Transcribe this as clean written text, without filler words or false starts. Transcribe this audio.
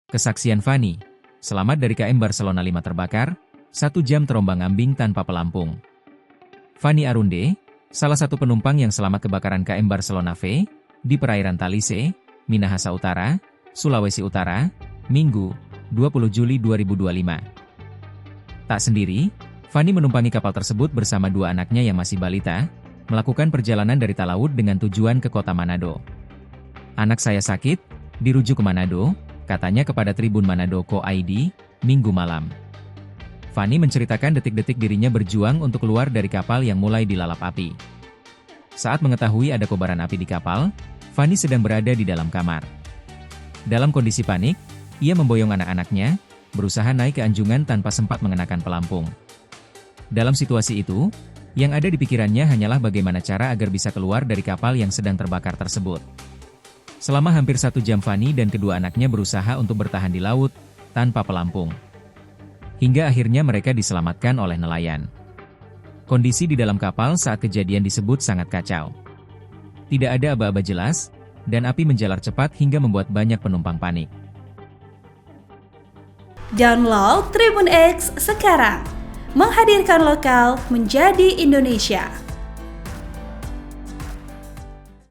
Kesaksian Fanny, selamat dari KM Barcelona 5 terbakar, 1 jam terombang-ambing tanpa pelampung. Fanny Arunde, salah satu penumpang yang selamat kebakaran KM Barcelona V, di perairan Talise, Minahasa Utara, Sulawesi Utara, Minggu, 20 Juli 2025. Tak sendiri, Fanny menumpangi kapal tersebut bersama 2 anaknya yang masih balita, melakukan perjalanan dari Talaud dengan tujuan ke kota Manado. "Anak saya sakit, dirujuk ke Manado," katanya kepada Tribun Manado.co.id, Minggu malam. Fanny menceritakan detik-detik dirinya berjuang untuk keluar dari kapal yang mulai dilalap api. Saat mengetahui ada kobaran api di kapal, Fanny sedang berada di dalam kamar. Dalam kondisi panik, ia memboyong anak-anaknya, berusaha naik ke anjungan tanpa sempat mengenakan pelampung. Dalam situasi itu, yang ada di pikirannya hanyalah bagaimana cara agar bisa keluar dari kapal yang sedang terbakar tersebut. Selama hampir 1 jam Fanny dan kedua anaknya berusaha untuk bertahan di laut, tanpa pelampung. Hingga akhirnya mereka diselamatkan oleh nelayan. Kondisi di dalam kapal saat kejadian disebut sangat kacau. Tidak ada aba-aba jelas, dan api menjalar cepat hingga membuat banyak penumpang panik. Download Tribun X sekarang, menghadirkan lokal menjadi Indonesia.